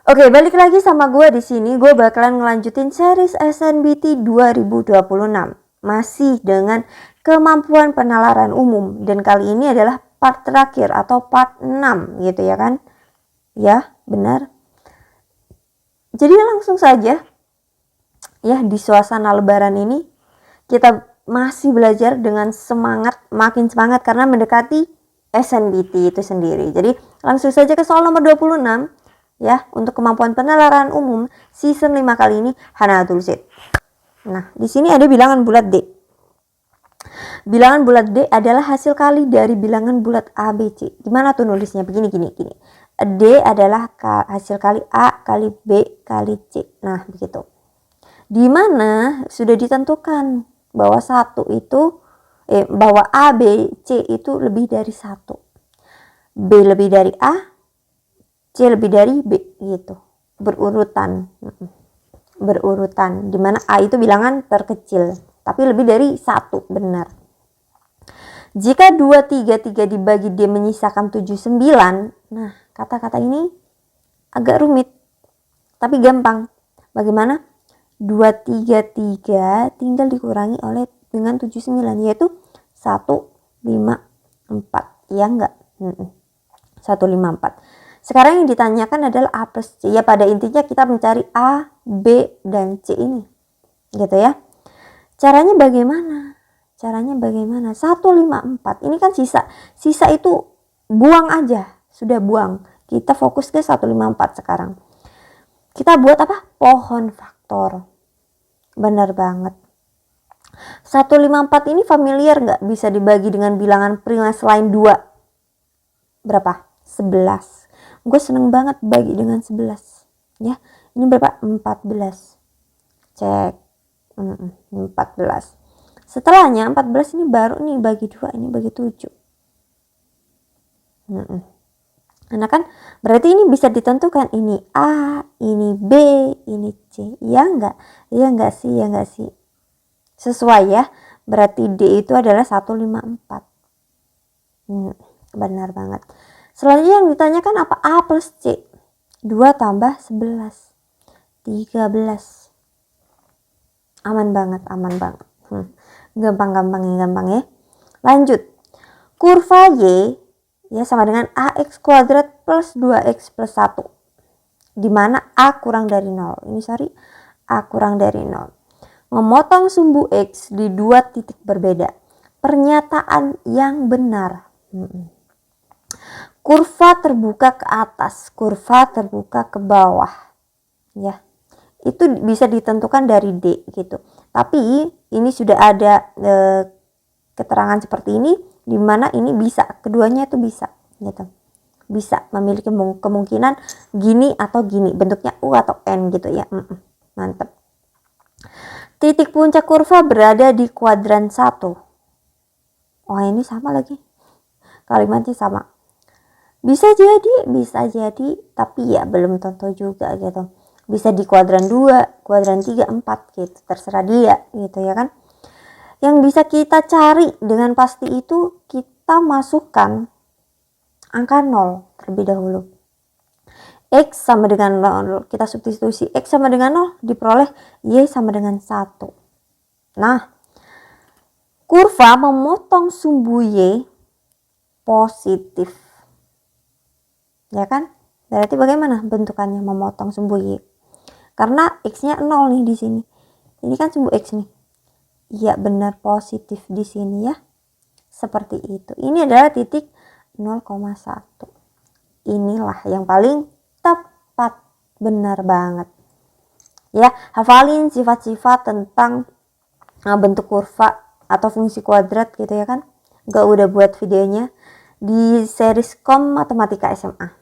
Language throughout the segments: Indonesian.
Oke, balik lagi sama gue di sini. Gue bakalan ngelanjutin series SNBT 2026 masih dengan kemampuan penalaran umum, dan kali ini adalah part terakhir atau part 6 gitu ya kan? Ya, benar. Jadi langsung saja ya, di suasana lebaran ini kita masih belajar dengan semangat, makin semangat karena mendekati SNBT itu sendiri. Jadi langsung saja ke soal nomor 26 ya, untuk kemampuan penalaran umum season 5 kali ini Hanatul Z. Nah, di sini ada bilangan bulat D. Bilangan bulat D adalah hasil kali dari bilangan bulat A, B, C. Gimana tuh nulisnya? Begini. D adalah hasil kali A kali B kali C. Nah, begitu. Di mana sudah ditentukan bahwa bahwa A, B, C itu lebih dari 1. B lebih dari A, C lebih dari B gitu. Berurutan. Dimana A itu bilangan terkecil, tapi lebih dari 1, benar. Jika 2, 3 dibagi D menyisakan 7, 9. Nah, kata-kata ini agak rumit, tapi gampang. Bagaimana? 2, 3 tinggal dikurangi dengan 7, 9, yaitu 1, 5, 4. Ya enggak? 1, 5, 4. Sekarang yang ditanyakan adalah A plus C. Ya, pada intinya kita mencari A, B, dan C ini. Gitu ya. Caranya bagaimana? 1, 5, 4. Ini kan sisa. Sisa itu buang aja. Sudah buang. Kita fokus ke 1, 5, 4 sekarang. Kita buat apa? Pohon faktor. Benar banget. 1, 5, 4 ini familiar nggak? Bisa dibagi dengan bilangan prima selain 2. Berapa? 11. Gue seneng banget bagi dengan 11 ya. Ini berapa? 14. Cek. 14. Setelahnya 14 ini baru nih bagi 2, ini bagi 7. Nah kan berarti ini bisa ditentukan ini A, ini B, ini C. Ya enggak? Ya enggak sih? Sesuai ya. Berarti D itu adalah 1, 5, 4. Benar banget. Selanjutnya yang ditanyakan apa? A plus C. 2 tambah 11. 13. Aman banget. Gampang ya. Lanjut. Kurva Y ya sama dengan AX kuadrat plus 2X plus 1. Dimana A kurang dari 0. A kurang dari 0. Memotong sumbu X di 2 titik berbeda. Pernyataan yang benar. Kurva terbuka ke atas, kurva terbuka ke bawah. Ya. Itu bisa ditentukan dari D gitu. Tapi ini sudah ada keterangan seperti ini, di mana ini bisa, keduanya itu bisa gitu. Bisa memiliki kemungkinan gini atau gini, bentuknya U atau N gitu ya. Mantap. Titik puncak kurva berada di kuadran 1. Oh, ini sama lagi. Kalimatnya sama. Bisa jadi, tapi ya belum tentu juga gitu. Bisa di kuadran 2, kuadran 3, 4 gitu, terserah dia gitu ya kan. Yang bisa kita cari dengan pasti itu kita masukkan angka 0 terlebih dahulu. X sama dengan 0, kita substitusi X sama dengan 0, diperoleh Y sama dengan 1. Nah, kurva memotong sumbu Y positif. Ya kan? Berarti bagaimana bentukannya memotong sumbu Y? Karena X-nya 0 nih di sini. Ini kan sumbu X nih. Iya, benar, positif di sini ya. Seperti itu. Ini adalah titik 0,1. Inilah yang paling tepat. Benar banget. Ya, hafalin sifat-sifat tentang bentuk kurva atau fungsi kuadrat gitu ya kan. Gak udah buat videonya di series Matematika SMA.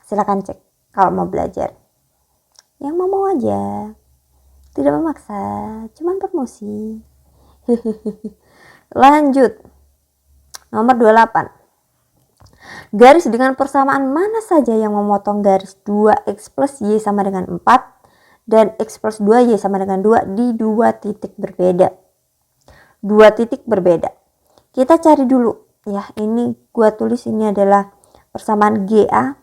Silakan cek kalau mau belajar. Yang mau aja. Tidak memaksa, cuman promosi. Lanjut. Nomor 28. Garis dengan persamaan mana saja yang memotong garis 2X plus Y sama dengan 4 dan X plus 2Y sama dengan 2 di 2 titik berbeda. 2 titik berbeda. Kita cari dulu. Ya, ini gua tulis ini adalah persamaan GA.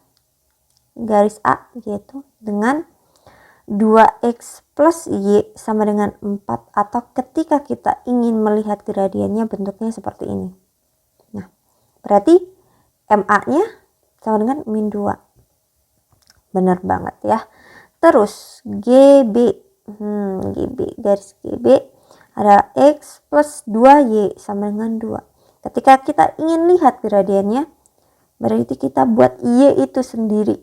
Garis A gitu. dengan 2x plus y sama dengan 4, atau ketika kita ingin melihat gradiennya bentuknya seperti ini. Nah, berarti MA-nya sama dengan min 2. Benar banget ya. Terus GB, garis GB ada x plus 2y sama dengan 2. Ketika kita ingin lihat gradiennya, berarti kita buat y itu sendiri.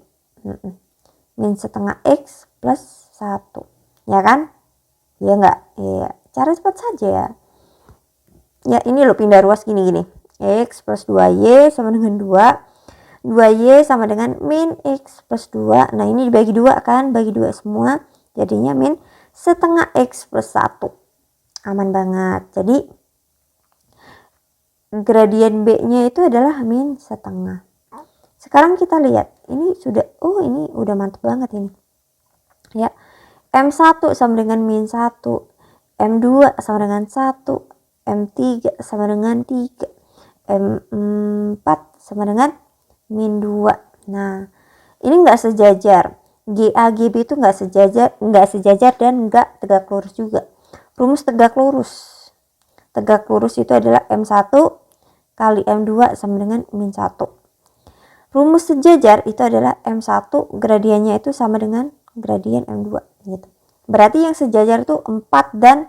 Min setengah x plus 1. Ya kan? Ya enggak? Iya. Cara cepat saja ya. Ya ini loh pindah ruas gini-gini. X plus 2y sama dengan 2. 2y sama dengan min x plus 2. Nah ini dibagi 2 kan? Bagi 2 semua. Jadinya min setengah x plus 1. Aman banget. Jadi gradien B-nya itu adalah min setengah. Sekarang kita lihat. Ini sudah, ini udah mantap banget ini. Ya. M1 sama dengan min 1. M2 sama dengan 1. M3 sama dengan 3. M4 sama dengan min 2. Nah, ini enggak sejajar. GA GB itu enggak sejajar dan enggak tegak lurus juga. Rumus tegak lurus. Tegak lurus itu adalah M1 kali M2 sama dengan min 1. Rumus sejajar itu adalah M1 gradiennya itu sama dengan gradien M2 gitu. Berarti yang sejajar itu 4 dan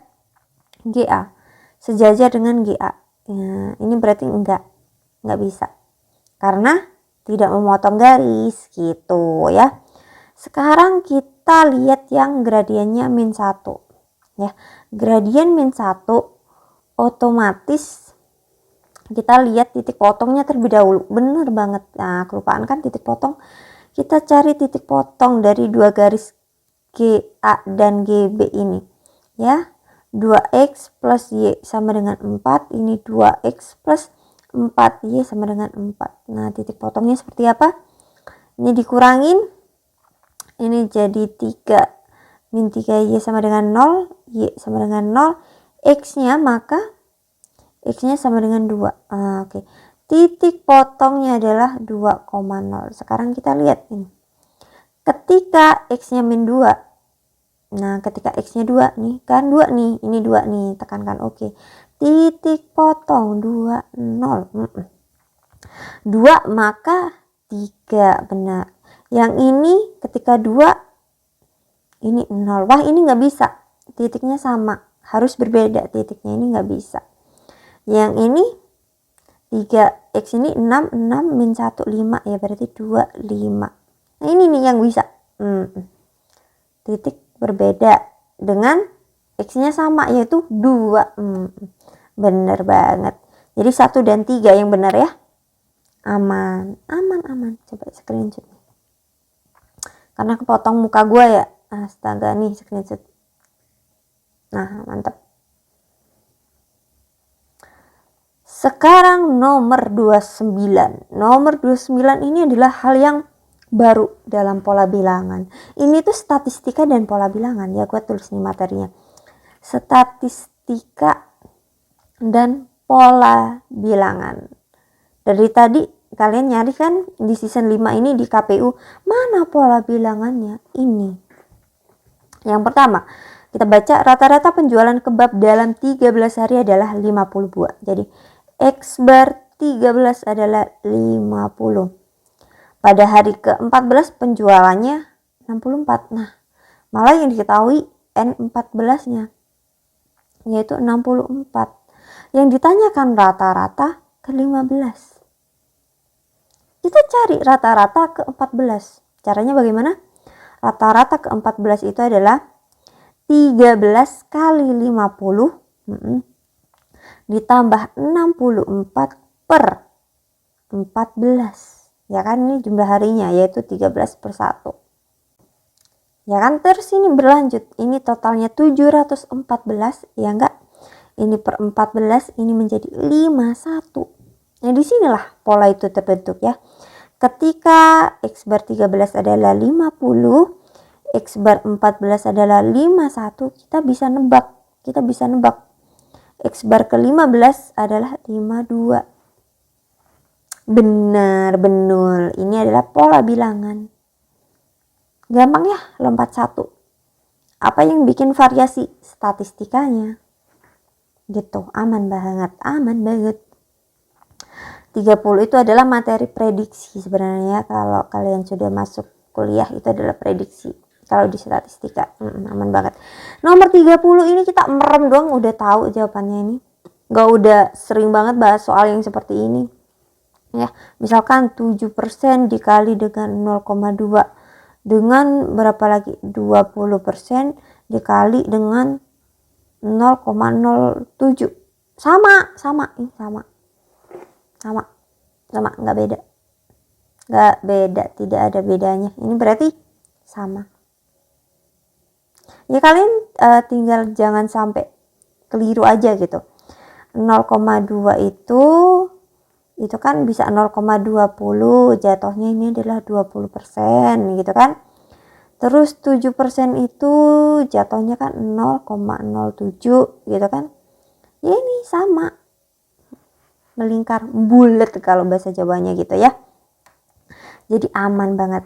GA. Sejajar dengan GA. Ya, ini berarti enggak bisa. Karena tidak memotong garis gitu ya. Sekarang kita lihat yang gradiennya min 1. Ya, gradien min 1 otomatis kita lihat titik potongnya terlebih dahulu. Bener banget. Nah, kelupaan kan titik potong. Kita cari titik potong dari dua garis GA dan GB ini. Ya, 2x plus y sama dengan 4. Ini 2x plus 4y sama dengan 4. Nah, titik potongnya seperti apa? Ini dikurangin. Ini jadi 3. Min 3y sama dengan 0. Y sama dengan 0. X-nya maka X-nya sama dengan 2. Oke. Titik potongnya adalah 2,0. Sekarang kita lihat ini. Ketika X-nya min 2. Nah, ketika X-nya 2 nih. Kan 2 nih. Ini 2 nih. Tekankan oke. Titik potong 2, 0. 2 maka 3. Benar. Yang ini ketika 2. Ini 0. Wah, ini nggak bisa. Titiknya sama. Harus berbeda titiknya. Ini nggak bisa. Yang ini 3x ini 6 min 1 5 ya, berarti 2 5. Nah ini nih yang bisa. Titik berbeda dengan x-nya sama yaitu 2. Bener banget. Jadi 1 dan 3 yang benar ya. Aman. Coba screenshot. Karena kepotong muka gue ya. Astaga nih screenshot. Nah, mantap. Sekarang nomor 29. Nomor 29 ini adalah hal yang baru dalam pola bilangan. Ini tuh statistika dan pola bilangan. Ya, gue tulis nih materinya. Statistika dan pola bilangan. Dari tadi kalian nyari kan di season 5 ini di KPU. Mana pola bilangannya? Ini. Yang pertama, kita baca rata-rata penjualan kebab dalam 13 hari adalah 50 buah. Jadi X bar 13 adalah 50. Pada hari ke-14 penjualannya 64. Nah, malah yang diketahui N14-nya yaitu 64. Yang ditanyakan rata-rata ke-15. Kita cari rata-rata ke-14. Caranya bagaimana? Rata-rata ke-14 itu adalah 13 kali 50 ditambah 64 per 14. Ya kan, ini jumlah harinya yaitu 13 per 1. Ya kan, terus ini berlanjut. Ini totalnya 714. Ya enggak? Ini per 14, ini menjadi 51. Nah, disinilah pola itu terbentuk ya. Ketika X bar 13 adalah 50, X bar 14 adalah 51, kita bisa nebak. X bar ke-15 adalah 52. Benar. Ini adalah pola bilangan. Gampang ya, lompat satu. Apa yang bikin variasi? Statistikanya. Gitu, aman banget, aman banget. 30 itu adalah materi prediksi sebenarnya. Kalau kalian sudah masuk kuliah itu adalah prediksi. Kalau di statistika, aman banget. Nomor 30 ini kita merem doang udah tahu jawabannya ini. Gak udah sering banget bahas soal yang seperti ini. Ya, misalkan 7% dikali dengan 0,2 dengan berapa lagi? 20% dikali dengan 0,07. Sama, nggak beda, tidak ada bedanya. Ini berarti sama. Ya kalian tinggal jangan sampai keliru aja gitu. 0,2 itu kan bisa 0,20, jatuhnya ini adalah 20% gitu kan. Terus 7% itu jatuhnya kan 0,07 gitu kan. Ya ini sama, melingkar, bulat kalau bahasa Jawanya gitu ya. Jadi aman banget.